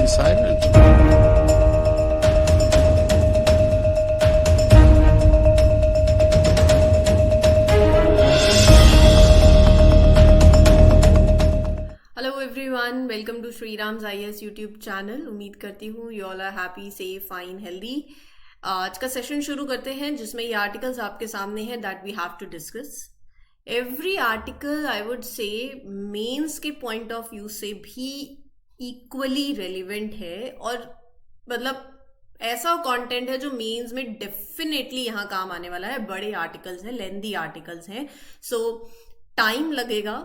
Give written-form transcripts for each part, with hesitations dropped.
silent. Hello everyone, welcome to Shriram's IAS YouTube channel. उम्मीद करती हूँ you all are happy, safe, fine, healthy. आज का सेशन शुरू करते हैं जिसमें ये आर्टिकल्स आपके सामने हैं that we have to discuss. Every article I would say Mains के पॉइंट ऑफ व्यू से भी इक्वली रेलिवेंट है और मतलब ऐसा कंटेंट है जो मेंस में डेफिनेटली यहाँ काम आने वाला है। बड़े आर्टिकल्स हैं, लेंदी आर्टिकल्स हैं, सो टाइम लगेगा,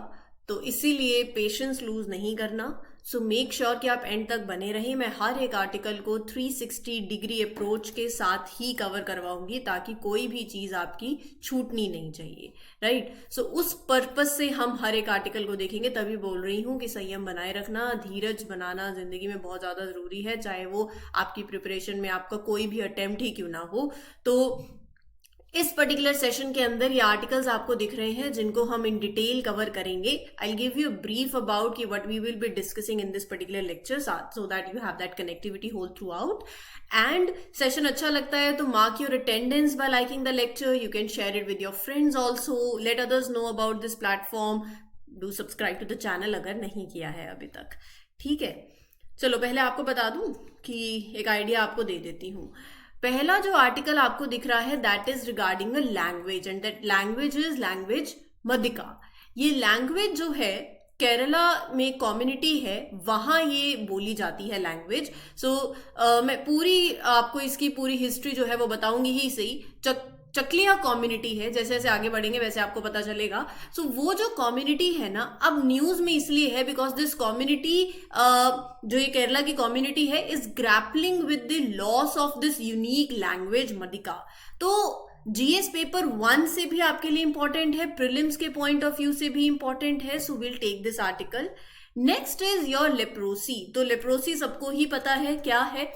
तो इसीलिए पेशेंस लूज नहीं करना। सो मेक श्योर कि आप एंड तक बने रहें। मैं हर एक आर्टिकल को 360 डिग्री अप्रोच के साथ ही कवर करवाऊंगी ताकि कोई भी चीज आपकी छूटनी नहीं चाहिए, राइट। सो उस पर्पस से हम हर एक आर्टिकल को देखेंगे। तभी बोल रही हूँ कि संयम बनाए रखना, धीरज बनाना जिंदगी में बहुत ज्यादा जरूरी है, चाहे वो आपकी प्रिपरेशन में आपका कोई भी अटेम्प्ट ही क्यों ना हो। तो इस पर्टिकुलर सेशन के अंदर ये आर्टिकल्स आपको दिख रहे हैं जिनको हम इन डिटेल कवर करेंगे। I give you brief about कि what we will be discussing in this particular lecture so that you have that connectivity whole throughout. And session अच्छा लगता है तो mark your attendance by liking the lecture. You can share it with your friends also, let others know about this platform. Do subscribe to the channel अगर नहीं किया है अभी तक, ठीक है। चलो पहले आपको बता दूं कि एक आइडिया आपको दे देती हूँ। पहला जो आर्टिकल आपको दिख रहा है that is regarding a language and that language is language Madika. ये लैंग्वेज जो है केरला में कम्युनिटी है, वहां ये बोली जाती है लैंग्वेज। सो मैं पूरी आपको इसकी पूरी हिस्ट्री जो है वो बताऊंगी ही सही। चकलिया कम्युनिटी है, जैसे जैसे आगे बढ़ेंगे वैसे आपको पता चलेगा। सो वो जो कम्युनिटी है ना, अब न्यूज में इसलिए है बिकॉज दिस कम्युनिटी जो ये केरला की कम्युनिटी है is grappling with the loss of this unique language Madika. तो जीएस पेपर 1 से भी आपके लिए इंपॉर्टेंट है, प्रीलिम्स के पॉइंट ऑफ व्यू से भी इंपॉर्टेंट है। So will take this article. Next is your leprosy. तो लेप्रोसी सबको ही पता है क्या है,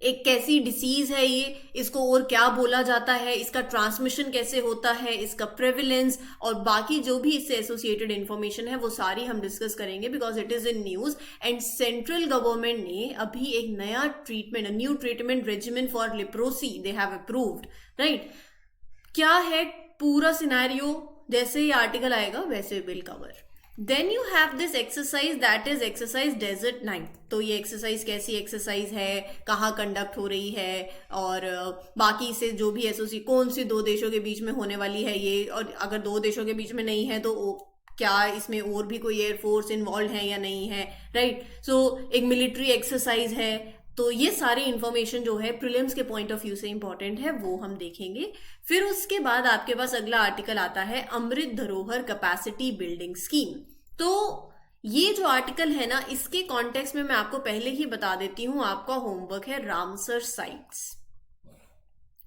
एक कैसी डिसीज है ये, इसको और क्या बोला जाता है, इसका ट्रांसमिशन कैसे होता है, इसका प्रेविलेंस और बाकी जो भी इससे एसोसिएटेड इंफॉर्मेशन है वो सारी हम डिस्कस करेंगे because it is in news. And central government ने अभी एक नया treatment, new treatment regimen for leprosy they have approved, right. क्या है पूरा सिनेरियो, जैसे ये आर्टिकल आएगा वैसे will cover. Then you have this exercise that is exercise desert night. तो ये एक्सरसाइज कैसी एक्सरसाइज है, कहाँ कंडक्ट हो रही है और बाकी से जो भी कौन सी 2 देशों के बीच में होने वाली है ये, और अगर 2 देशों के बीच में नहीं है तो क्या इसमें और भी कोई एयरफोर्स इन्वॉल्व है या नहीं है, राइट। सो एक मिलिट्री एक्सरसाइज है। तो ये सारी इंफॉर्मेशन जो है प्रीलिम्स के पॉइंट ऑफ व्यू से इंपॉर्टेंट है, वो हम देखेंगे। फिर उसके बाद आपके पास अगला आर्टिकल आता है अमृत धरोहर कैपेसिटी बिल्डिंग स्कीम। तो ये जो आर्टिकल है ना, इसके कॉन्टेक्स्ट में मैं आपको पहले ही बता देती हूं, आपका होमवर्क है रामसर साइट्स,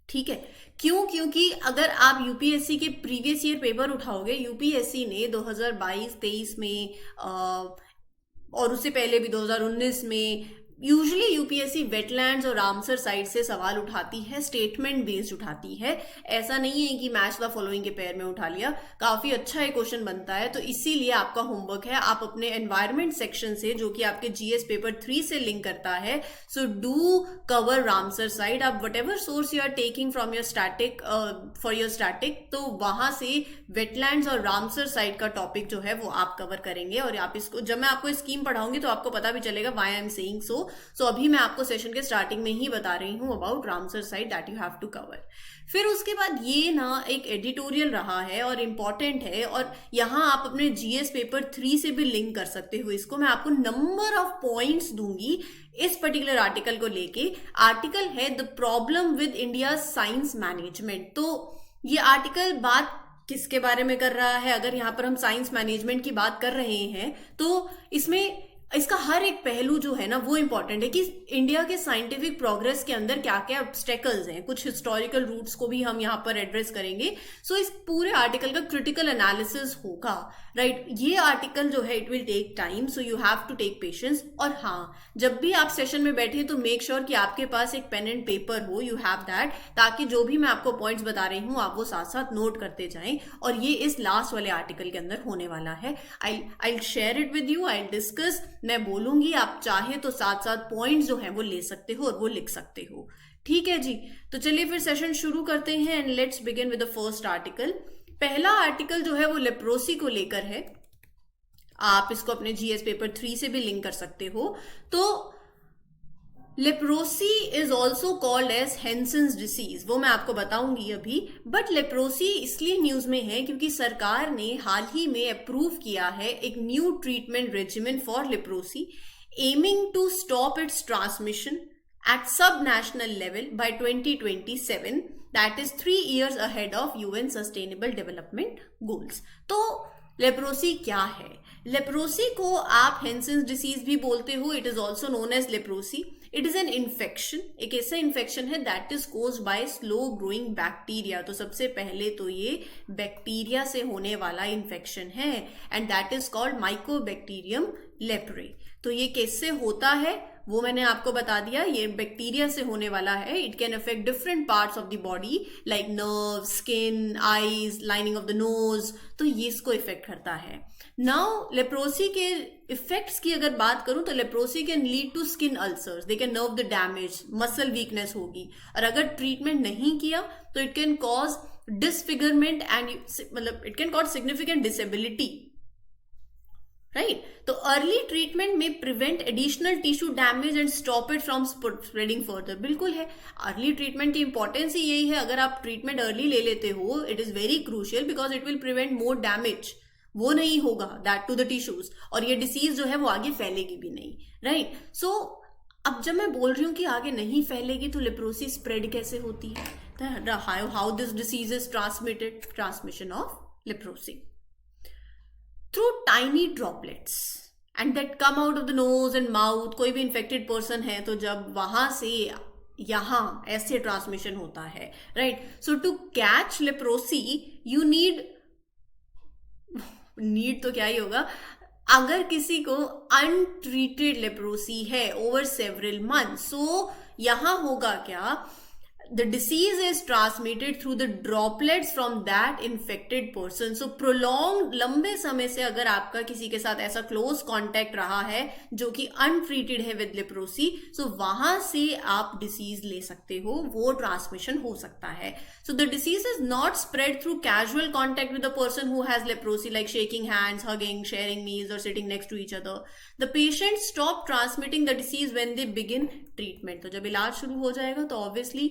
ठीक है। क्यों? क्योंकि अगर आप यूपीएससी के प्रीवियस ईयर पेपर उठाओगे, यूपीएससी ने 2022-23 में और उससे पहले भी 2019 में यूजुअली यूपीएससी वेटलैंड्स और रामसर साइट से सवाल उठाती है, स्टेटमेंट बेस्ड उठाती है। ऐसा नहीं है कि मैच द फॉलोइंग के पेयर में उठा लिया। काफी अच्छा एक क्वेश्चन बनता है। तो इसीलिए आपका होमवर्क है, आप अपने एनवायरमेंट सेक्शन से, जो कि आपके जीएस पेपर 3 से लिंक करता है, so do cover Ramsar site. आप whatever source you are taking from your static for your static, तो वहां से वेटलैंड्स और रामसर साइट का टॉपिक जो है वो आप कवर करेंगे। और आप इसको, जब मैं आपको स्कीम पढ़ाऊंगी तो आपको पता भी चलेगा why I am saying so. So अभी मैं आपको सेशन के स्टार्टिंग में ही बता रही हूं about Ramsar site that you have to cover. फिर उसके बाद ये ना एक एडिटोरियल रहा है और इंपॉर्टेंट है, और यहां आप अपने जीएस पेपर 3 से भी लिंक कर सकते हो इसको। मैं आपको नंबर ऑफ पॉइंट्स दूंगी इस पर्टिकुलर आर्टिकल को लेके। आर्टिकल है the problem with India science management. तो ये आर्टिकल बात किसके बारे में कर रहा है? अगर यहाँ पर हम साइंस मैनेजमेंट की बात कर रहे हैं तो इसमें इसका हर एक पहलू जो है ना वो इंपॉर्टेंट है कि इंडिया के साइंटिफिक प्रोग्रेस के अंदर क्या क्या ऑब्स्टेकल्स हैं। कुछ हिस्टोरिकल रूट्स को भी हम यहाँ पर एड्रेस करेंगे। सो इस पूरे आर्टिकल का क्रिटिकल एनालिसिस होगा, राइट। ये आर्टिकल जो है it will take time, so you have to take patience. और हाँ, जब भी आप सेशन में बैठे तो मेक श्योर कि आपके पास एक पेन एंड पेपर हो, यू हैव दैट, ताकि जो भी मैं आपको पॉइंट्स बता रही हूँ आप वो साथ साथ नोट करते जाएं। और ये इस लास्ट वाले आर्टिकल के अंदर होने वाला है। I share it with you, I discuss मैं बोलूंगी, आप चाहे तो साथ साथ पॉइंट्स जो हैं वो ले सकते हो और वो लिख सकते हो। ठीक है जी, तो चलिए फिर सेशन शुरू करते हैं and let's begin with the first article. पहला आर्टिकल जो है वो लेप्रोसी को लेकर है। आप इसको अपने जीएस पेपर 3 से भी लिंक कर सकते हो। तो leprosy is also called as Hansen's disease, वो मैं आपको बताऊंगी अभी। बट लेप्रोसी इसलिए न्यूज में है क्योंकि सरकार ने हाल ही में अप्रूव किया है एक new treatment regimen for leprosy, aiming to stop its transmission at sub-national level by 2027, that is 3 years ahead of UN Sustainable Development Goals। तो लेप्रोसी क्या है? लेप्रोसी को आप हेंसन्स डिसीज भी बोलते हो, it is also known as leprosy. It is an infection, एक ऐसा इन्फेक्शन है that is caused by slow growing bacteria. तो सबसे पहले तो ये बैक्टीरिया से होने वाला इन्फेक्शन है and that is called Mycobacterium leprae. तो ये कैसे होता है वो मैंने आपको बता दिया, ये बैक्टीरिया से होने वाला है। It can affect different parts of the body like nerve, skin, eyes, lining of the knows, तो ये इसको इफेक्ट करता है। नाउ लेप्रोसी के इफेक्ट्स की अगर बात करूं तो leprosy can lead to skin ulcers, they can nerve the damage, muscle weakness होगी, और अगर ट्रीटमेंट नहीं किया तो it can cause disfigurement and मतलब it can cause significant disability, right. तो अर्ली ट्रीटमेंट में prevent additional tissue damage and stop it from spreading further. बिल्कुल है, अर्ली ट्रीटमेंट की इंपॉर्टेंस ही यही है। अगर आप ट्रीटमेंट अर्ली ले लेते हो, it is very crucial because it will prevent more damage, वो नहीं होगा दैट टू द टिश्यूज, और ये डिसीज जो है वो आगे फैलेगी भी नहीं, राइट। सो अब जब मैं बोल रही हूँ कि आगे नहीं फैलेगी तो लेप्रोसी स्प्रेड कैसे होती है, how this disease is transmitted, transmission of leprosy through tiny droplets and that come out of the nose and mouth। कोई भी infected person है तो जब वहां से यहां ऐसे ट्रांसमिशन होता है, right. So to catch leprosy you need तो क्या ही होगा, अगर किसी को अनट्रीटेड लेप्रोसी है ओवर सेवरल मंथ्स, सो यहां होगा क्या, the disease is transmitted through the droplets from that infected person। so prolonged, लंबे समय से अगर आपका किसी के साथ ऐसा close contact रहा है जो कि untreated है with leprosy, so वहां से आप disease ले सकते हो, वो transmission हो सकता है। so the disease is not spread through casual contact with the person who has leprosy like shaking hands, hugging, sharing meals or sitting next to each other। the patient stop transmitting the disease when they begin treatment। तो जब इलाज शुरू हो जाएगा तो obviously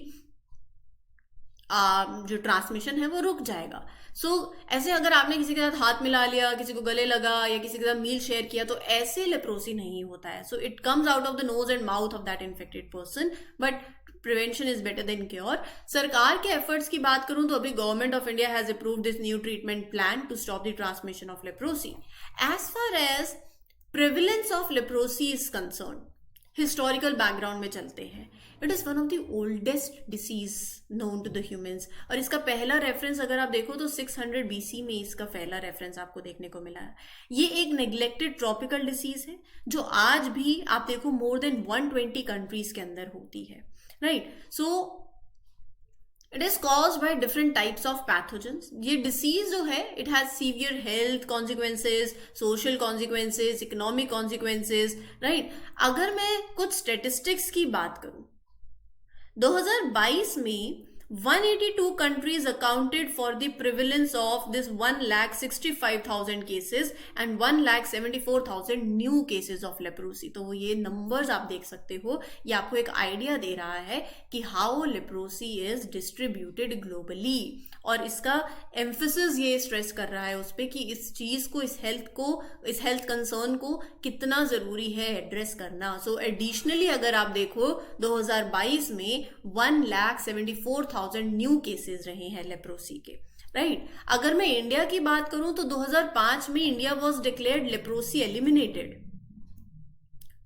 जो transmission है वो रुक जाएगा। सो ऐसे अगर आपने किसी के साथ हाथ मिला लिया, किसी को गले लगा या किसी के साथ मील शेयर किया तो ऐसे लेप्रोसी नहीं होता है। So it comes out of the nose and mouth of that infected person, but prevention is better than cure. सरकार के एफर्ट्स की बात करूं तो अभी government of India has approved this new treatment plan to stop the transmission of leprosy. As far as prevalence of leprosy is concern, historical background में चलते हैं। It is one of the oldest disease known to the humans, और इसका पहला reference अगर आप देखो तो 600 BC में इसका पहला रेफरेंस आपको देखने को मिला है। ये एक नेग्लेक्टेड ट्रॉपिकल डिसीज है जो आज भी आप देखो मोर देन 120 कंट्रीज के अंदर होती है, right. So it is caused by different types of pathogens. ये डिसीज जो है it has severe health consequences, social consequences, economic consequences, right. अगर मैं कुछ स्टेटिस्टिक्स की बात करूं, 2022 में 182 countries accounted for the prevalence of this 1,65,000 cases and 1,74,000 new cases of leprosy। तो ये नंबर्स आप देख सकते हो, ये आपको एक आइडिया दे रहा है कि how leprosy is distributed globally, और इसका एम्फेसिस ये स्ट्रेस कर रहा है उस पर कि इस चीज को, इस हेल्थ कंसर्न को कितना जरूरी है एड्रेस करना। सो एडिशनली अगर आप देखो 2022 में 1,74,000 न्यू केसेस रहे हैं लेप्रोसी के, राइट। अगर मैं इंडिया की बात करूं तो 2005 में India was declared leprosy eliminated.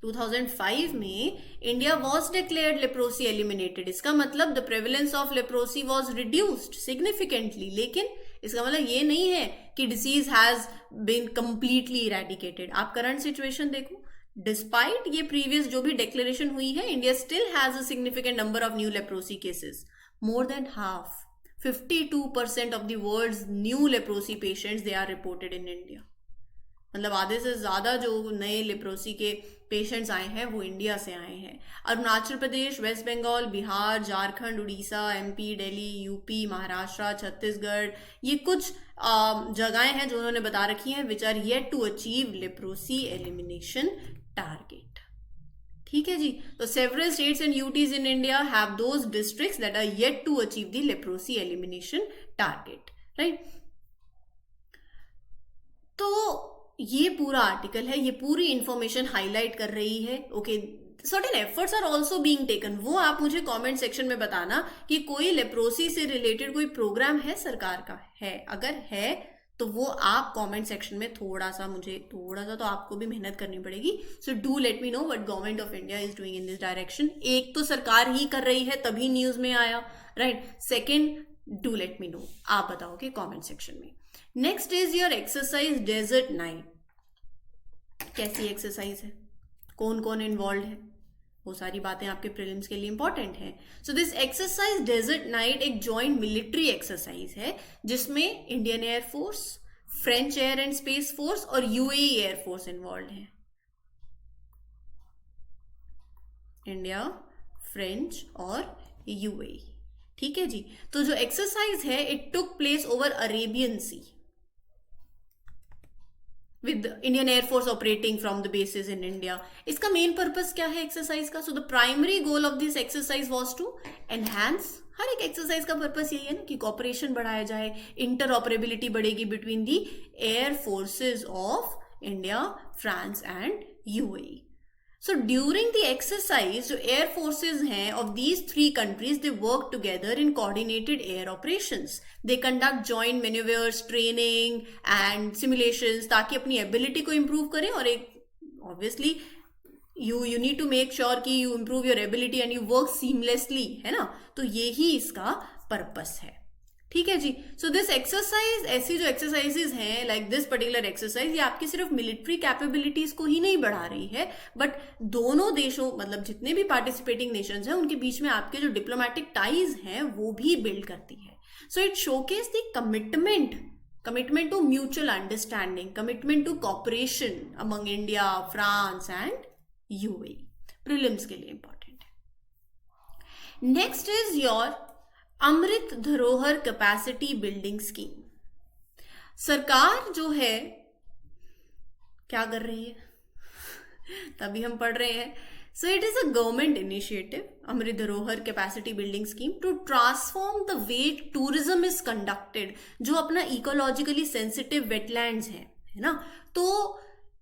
2005 में India was declared leprosy eliminated. इसका मतलब the prevalence of leprosy was reduced significantly, लेकिन इसका मतलब ये नहीं है कि disease has been completely eradicated. आप करंट सिचुएशन देखो, डिस्पाइट ये प्रीवियस जो भी डिक्लेरेशन हुई है, India still has a significant number of new leprosy cases, more than half, 52% of the world's new leprosy patients, they are reported in India, मतलब आधे से ज़्यादा जो नए लेप्रोसी के पेशेंट्स आए हैं वो इंडिया से आए हैं। अरुणाचल प्रदेश, वेस्ट बंगाल, बिहार, झारखंड, उड़ीसा, एमपी, दिल्ली, यूपी, महाराष्ट्र, छत्तीसगढ़, ये कुछ जगहें हैं जो उन्होंने बता रखी हैं which are yet to achieve leprosy elimination target. ठीक है जी, तो several states and UTs in India have those districts that are yet to achieve the leprosy elimination target, right. तो ये पूरा आर्टिकल है, ये पूरी इंफॉर्मेशन हाईलाइट कर रही है। Okay, certain efforts are also being taken, वो आप मुझे कमेंट सेक्शन में बताना कि कोई लेप्रोसी से रिलेटेड कोई प्रोग्राम है सरकार का, है अगर है तो वो आप कमेंट सेक्शन में थोड़ा सा तो आपको भी मेहनत करनी पड़ेगी। So do let me know what government of India is doing in this direction. एक तो सरकार ही कर रही है तभी न्यूज में आया, right. Second, do let me know, आप बताओगे कमेंट सेक्शन में। Next is your exercise desert night. कैसी एक्सरसाइज है, कौन कौन इन्वॉल्व है, वो सारी बातें आपके प्रीलिम्स के लिए इंपॉर्टेंट है। So this exercise desert night एक जॉइंट मिलिट्री एक्सरसाइज है जिसमें Indian air force, French air and space force और यूएई एयरफोर्स इन्वॉल्व है। इंडिया, फ्रेंच और यूएई, ठीक है जी। तो जो एक्सरसाइज है it took place over Arabian sea with Indian Air Force operating from the bases in India. इसका मेन पर्पस क्या है एक्सरसाइज का? So the primary goal of this exercise was to enhance, हर एक एक्सरसाइज का purpose यही है ना कि कॉपरेशन बढ़ाया जाए, इंटर ऑपरेबिलिटी बढ़ेगी between the air forces of India, France and UAE. So during the exercise, जो air forces हैं of these three countries, they work together in coordinated air operations. They conduct joint maneuvers, training and simulations ताकि अपनी ability को improve करें और एक obviously you need to make sure कि you improve your ability and you work seamlessly, है ना। तो यही इसका purpose है, ठीक है जी। सो दिस एक्सरसाइज, ऐसी जो एक्सरसाइजेज हैं लाइक दिस पर्टिकुलर एक्सरसाइज, ये आपकी सिर्फ मिलिट्री कैपेबिलिटीज को ही नहीं बढ़ा रही है बट दोनों देशों, मतलब जितने भी पार्टिसिपेटिंग नेशंस हैं उनके बीच में आपके जो डिप्लोमेटिक टाइज हैं वो भी बिल्ड करती है। So it showcase the commitment to mutual understanding, commitment to cooperation among India, France and UAE. Prelims के लिए इंपॉर्टेंट है। Next is your Amrit Dharohar capacity building scheme. सरकार जो है क्या कर रही है तभी हम पढ़ रहे हैं। So it is a government initiative, Amrit Dharohar capacity building scheme, to transform the way tourism is conducted, जो अपना इकोलॉजिकली सेंसिटिव वेटलैंड्स है ना। तो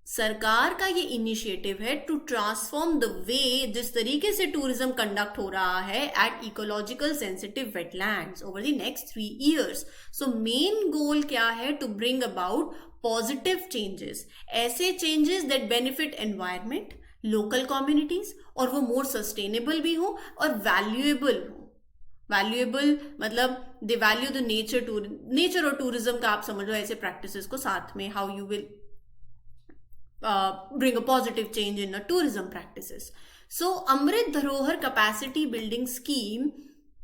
सरकार का ये इनिशिएटिव है टू ट्रांसफॉर्म द वे जिस तरीके से टूरिज्म कंडक्ट हो रहा है at ecological sensitive wetlands over the next 3 years। So main goal क्या है? To bring about positive changes, ऐसे changes that benefit environment, local communities, और वो मोर सस्टेनेबल भी हो और वैल्यूएबल हो। वैल्यूएबल मतलब दे वैल्यू द नेचर और टूरिज्म का आप समझो ऐसे प्रैक्टिसेस को साथ में, how you will bring a positive change in the tourism practices. So Amrit Dharohar capacity building scheme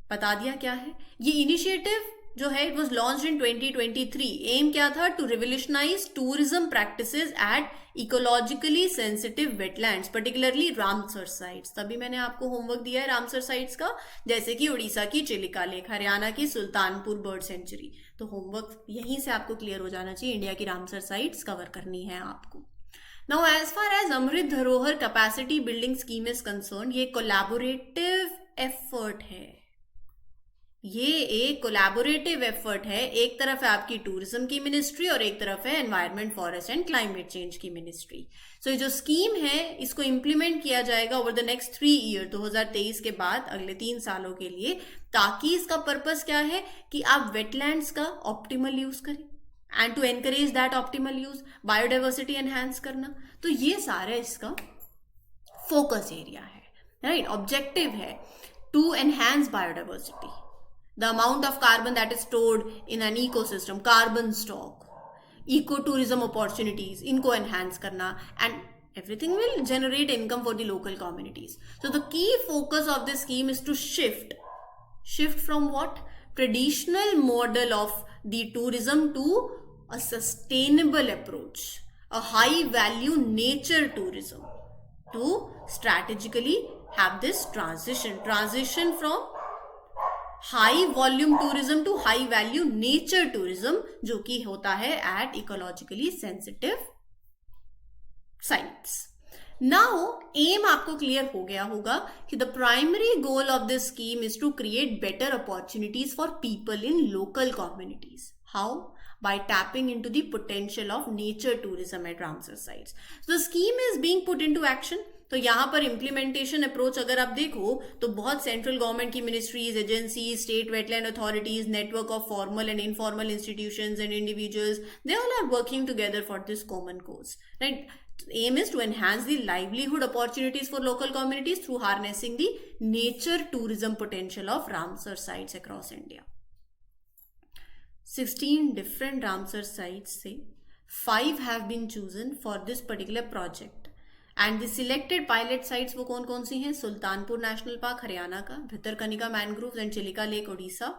बता दिया क्या है। ये इनिशिएटिव जो है it was launched in 2023। Aim क्या था? To revolutionise tourism practices at ecologically sensitive wetlands, particularly Ramsar sites. तभी मैंने आपको होमवर्क दिया है रामसर साइट्स का, जैसे कि उड़ीसा की चिलिका लेक, हरियाणा की सुल्तानपुर बर्ड सेंचुरी। तो होमवर्क यहीं से आपको क्लियर हो जाना चाहिए, इंडिया की रामसर साइट्स कवर करनी है आपको। Now, as far as Amrit Dharohar capacity building scheme is concern, ये कोलैबोरेटिव एफर्ट है। ये एक कोलैबोरेटिव एफर्ट है। एक तरफ है आपकी टूरिज्म की मिनिस्ट्री और एक तरफ है environment, forest and climate change की मिनिस्ट्री। सो ये जो स्कीम है इसको इम्प्लीमेंट किया जाएगा ओवर द नेक्स्ट 3 years, 2023 के बाद अगले 3 सालों के लिए, ताकि इसका पर्पस क्या है कि आप वेटलैंड्स का ऑप्टिमल यूज करें and to encourage that optimal use, biodiversity enhance करना। तो ये सारा इसका फोकस एरिया है, राइट। ऑब्जेक्टिव है to enhance biodiversity, the amount of carbon that is stored in an ecosystem, carbon stock, eco tourism opportunities, इनको enhance करना, and everything will generate income for the local communities. So the key focus of this scheme is to shift from what? Traditional model of the tourism to a sustainable approach, a high value nature tourism to strategically have this transition from high volume tourism to high value nature tourism, जो कि होता है at ecologically sensitive sites. Now um आपको clear हो गया होगा कि the primary goal of this scheme is to create better opportunities for people in local communities. How? By tapping into the potential of nature tourism at Ramsar sites. So the scheme is being put into action. तो यहाँ पर implementation approach अगर आप देखो तो बहुत central government की ministries, agencies, state wetland authorities, network of formal and informal institutions and individuals, they all are working together for this common cause, right? Aim is to enhance the livelihood opportunities for local communities through harnessing the nature tourism potential of Ramsar sites across India. 16 different Ramsar sites से 5 have been chosen for this particular project, and the selected pilot sites वो कौन कौन सी हैं? Sultanpur national park Haryana का, Bhitarkanika mangroves and Chilika lake Orissa,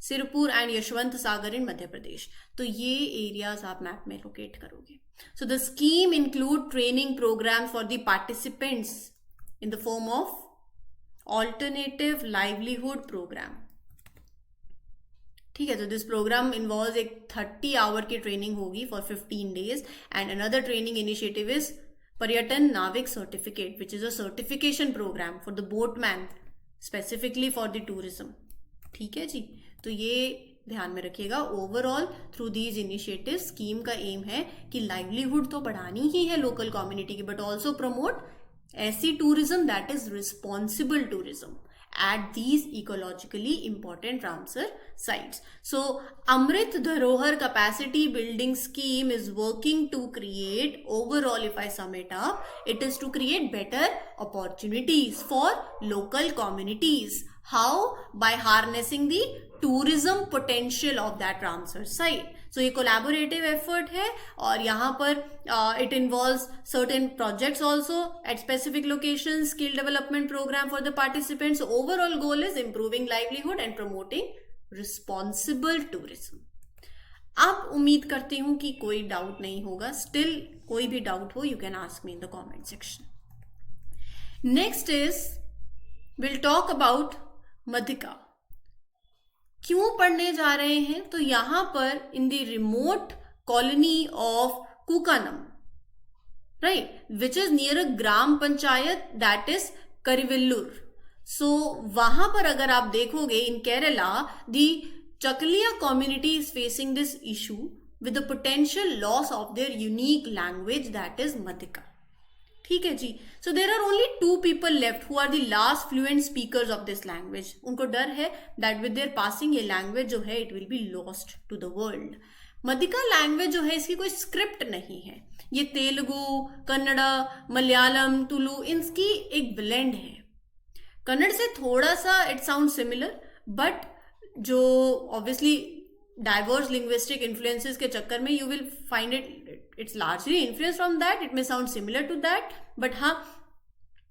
Sirpur and Yashwant Sagar in Madhya Pradesh. तो ये areas आप map में लोकेट करोगे. So the scheme include training programme for the participants in the form of alternative livelihood programme. ठीक है, तो दिस प्रोग्राम इन्वॉल्व एक 30 आवर की ट्रेनिंग होगी for 15 days, and another training initiative is Paryatan Navik certificate, which is a certification program for the boatman specifically for the tourism. ठीक है जी, तो ये ध्यान में रखिएगा. Overall through these initiative scheme का एम है कि लाइवलीहुड तो बढ़ानी ही है लोकल कम्युनिटी की, बट ऑल्सो प्रमोट ऐसी tourism that is responsible tourism at these ecologically important Ramsar sites. So, Amrit Dharohar Capacity Building Scheme is working to create, overall if I sum it up, it is to create better opportunities for local communities. How? By harnessing the tourism potential of that Ramsar site. So, ये collaborative effort है और यहाँ पर it involves certain projects also at specific locations, skill development program for the participants. So, overall goal is improving livelihood and promoting responsible tourism. अब उम्मीद करती हूँ कि कोई डाउट नहीं होगा. स्टिल कोई भी डाउट हो, you can ask me in the comment section. Next is, we'll talk about Madhika. क्यों पढ़ने जा रहे हैं? तो यहां पर in the remote colony of Kukanam, right, which is near a gram panchayat that is Karivellur. So वहां पर अगर आप देखोगे in Kerala, the Chakliya community is facing this issue with the potential loss of their unique language that is Madhika. ठीक है जी. So there are only 2 people left who are the last fluent speakers of this language. उनको डर है that with their passing ये language जो है it will be lost to the world. Madhika language जो है इसकी कोई स्क्रिप्ट नहीं है. ये तेलुगु, कन्नड़ा, मलयालम, तुलु इनकी एक ब्लेंड है. कन्नड़ से थोड़ा सा इट साउंड सिमिलर, बट जो ऑब्वियसली डाइवर्स लिंग्विस्टिक इन्फ्लुएंसेस के चक्कर में you will find it's largely influenced from that. It may sound similar to that, but हाँ,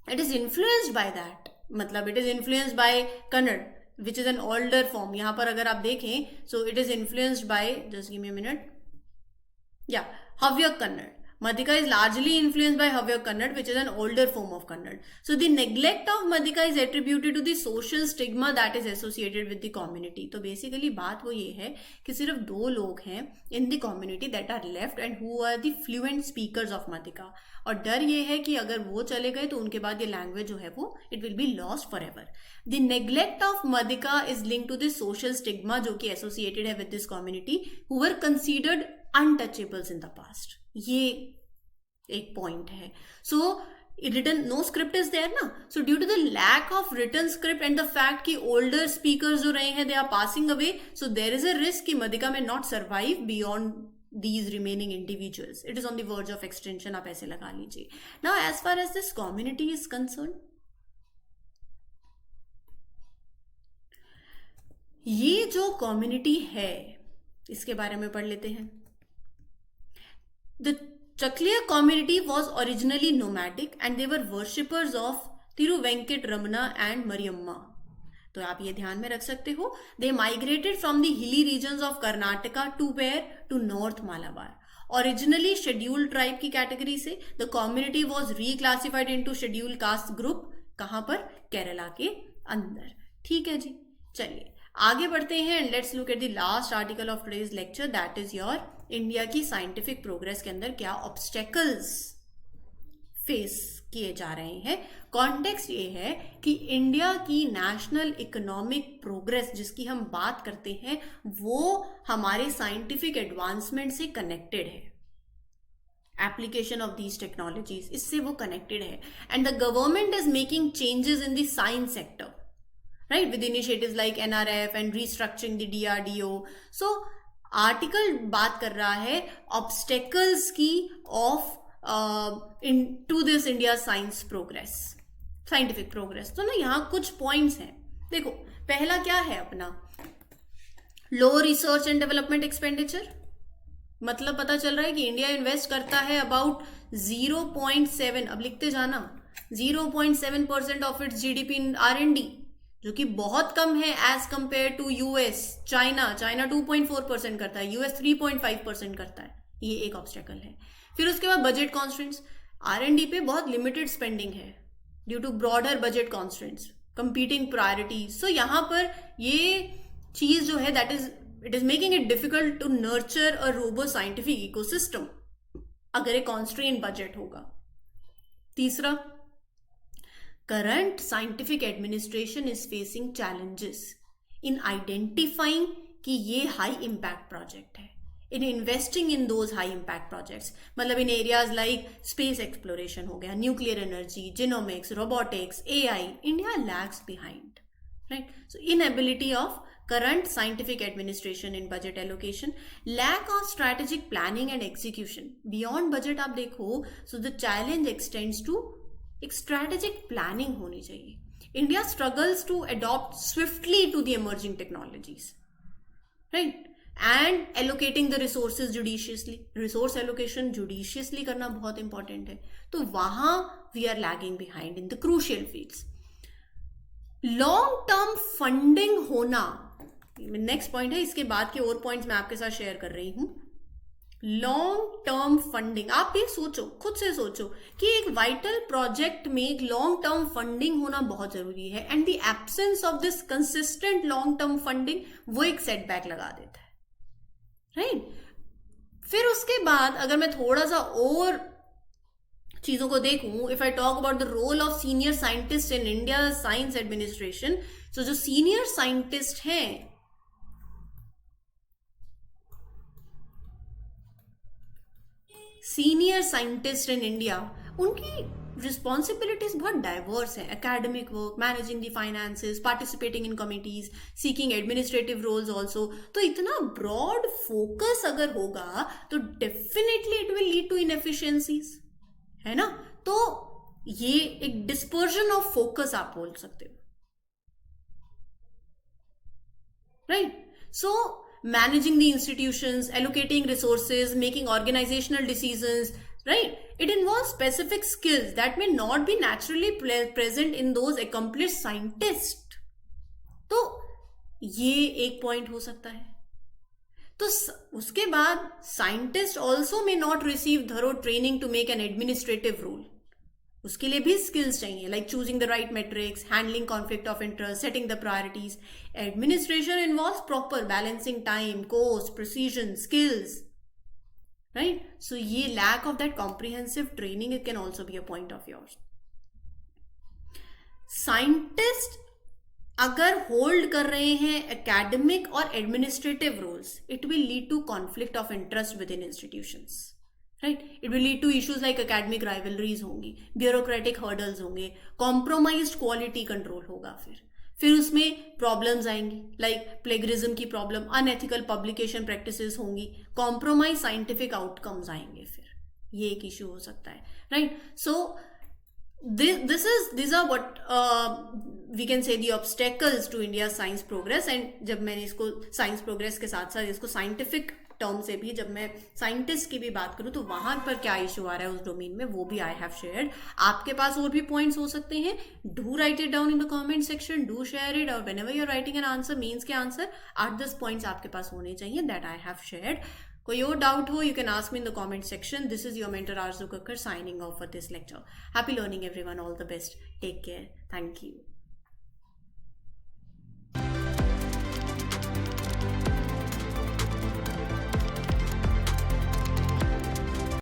it is influenced by that. मतलब it is influenced by Kannada, which is an older form. यहाँ पर अगर आप देखें, so it is influenced by, just give me a minute, yeah, Havyak Kannada. Madhika is largely influenced by Havyak Kannada, which is an older form of Kannada. So the neglect of Madhika is attributed to the social stigma that is associated with the community. तो basically बात वो ये है कि सिर्फ 2 लोग हैं in the community that are left and who are the fluent speakers of Madhika. और डर ये है कि अगर वो चले गए तो उनके बाद ये लैंग्वेज जो है वो it will be lost forever. The neglect of Madhika is linked to the social stigma जो कि associated है with this community who were considered untouchables in the past. ये एक पॉइंट है. So written no script is there ना. So due to the lack of written script and the fact कि older speakers जो रहे हैं they are passing away, so there is a risk कि Madhika may not survive beyond these remaining individuals. It is on the verge of extinction. आप ऐसे लगा लीजिए. Now as far as this community is concerned, ये जो community है इसके बारे में पढ़ लेते हैं. The Chakliya community was originally nomadic and they were worshippers of Tiruvenkatamana and Mariamma. तो आप ये ध्यान में रख सकते हो. They migrated from the hilly regions of Karnataka to where? To North Malabar. Originally scheduled tribe की कैटेगरी से the community was reclassified into scheduled caste group, कहां पर? केरला के अंदर। ठीक है जी, चलिए आगे बढ़ते हैं and let's look at the last article of today's lecture, that is your India की साइंटिफिक प्रोग्रेस के अंदर क्या ऑब्स्टेकल्स फेस किए जा रहे हैं। कॉन्टेक्स्ट ये है कि इंडिया की नेशनल इकोनॉमिक प्रोग्रेस जिसकी हम बात करते हैं वो हमारे साइंटिफिक एडवांसमेंट से कनेक्टेड है, एप्लीकेशन ऑफ दीज टेक्नोलॉजीज इससे वो कनेक्टेड है, and the government is making changes in the science sector, right, with initiatives like NRF and restructuring the DRDO। So article बात कर रहा है ऑब्स्टेकल्स की of into this India science progress, scientific progress. तो ना यहाँ कुछ points हैं, देखो पहला क्या है अपना, लो रिसर्च एंड डेवलपमेंट एक्सपेंडिचर, मतलब पता चल रहा है कि इंडिया इन्वेस्ट करता है अबाउट 0.7, अब लिखते जाना, 0.7% of its GDP in R&D, जो कि बहुत कम है as compare to US, China 2.4% करता है, US 3.5% करता है, ये एक ऑब्स्टेकल है। फिर उसके बाद बजट कॉन्स्टेंट्स, R&D पे बहुत लिमिटेड स्पेंडिंग है due to broader budget constants, competing priorities. So यहाँ पर ये चीज जो है that is it is making it difficult to nurture a robust scientific ecosystem अगर एक कॉन्स्ट्रेंट बजट होगा। तीसरा, current scientific administration is facing challenges in identifying कि ये हाई इम्पैक्ट प्रोजेक्ट है, in investing in those high impact projects, मतलब in areas like space exploration हो गया, nuclear energy, genomics, robotics, AI, India lags behind, right. So inability of current scientific administration in budget allocation, lack of strategic planning and execution beyond budget। आप देखो, so the challenge extends to एक strategic planning होनी चाहिए। India struggles to adopt swiftly to the emerging technologies, right, and allocating the resources judiciously, resource allocation judiciously करना बहुत important है, तो वहां we are lagging behind in the crucial fields। Long term funding होना next point है, इसके बाद के और पॉइंट्स मैं आपके साथ शेयर कर रही हूं। लॉन्ग टर्म फंडिंग, आप भी सोचो, खुद से सोचो कि एक वाइटल प्रोजेक्ट में एक लॉन्ग टर्म फंडिंग होना बहुत जरूरी है, and the absence of this consistent long term funding वो एक सेटबैक लगा देता है, राइट। फिर उसके बाद अगर मैं थोड़ा सा और चीजों को देखूं, if I talk about the role of senior scientist in India science administration, तो जो सीनियर साइंटिस्ट हैं, सीनियर साइंटिस्ट इन इंडिया, उनकी रिस्पॉन्सिबिलिटीज बहुत डाइवर्स है, academic work, managing the finances, participating in committees, seeking administrative roles also. तो इतना broad focus अगर होगा तो definitely it will lead to inefficiencies, है ना। तो ये एक डिस्पर्जन ऑफ फोकस आप बोल सकते हो, right. So managing the institutions, allocating resources, making organisational decisions, right, it involves specific skills that may not be naturally present in those accomplished scientists। तो ये एक पॉइंट हो सकता है। तो उसके बाद scientist also may not receive thorough training to make an administrative role, उसके लिए भी स्किल्स चाहिए, like choosing the right metrics, handling conflict of interest, setting the priorities. Administration involves proper balancing time, cost, precision, skills, right, so ye lack of that comprehensive training, it can also be a point of yours। Scientist अगर hold कर रहे हैं academic और administrative roles, it will lead to conflict of interest within institutions, right. It will lead to issues like academic rivalries होंगी, bureaucratic hurdles होंगे, compromised quality control होगा, फिर उसमें प्रॉब्लम्स आएंगी लाइक प्लेगरिज्म की प्रॉब्लम, अनएथिकल पब्लिकेशन प्रैक्टिसेस होंगी, compromise scientific outcomes आएंगे, फिर ये एक इश्यू हो सकता है, right. So these are what we can say the obstacles to India science progress। And जब मैंने इसको साइंस प्रोग्रेस के साथ साथ इसको साइंटिफिक टर्म से भी, जब मैं साइंटिस्ट की भी बात करूं तो वहां पर क्या इशू आ रहा है उस डोमेन में, वो भी आई हैव शेयर्ड। आपके पास और भी पॉइंट्स हो सकते हैं, do write it down in the comment section, do share it, और whenever you are writing an answer, mains के आंसर 8-10 पॉइंट्स आपके पास होने चाहिए दैट आई हैव शेयर्ड। कोई और डाउट हो, you can ask me in the comment section. This is your mentor Arzoo Kakkar signing off for this lecture. Happy learning everyone. All the best. Take care. Thank you.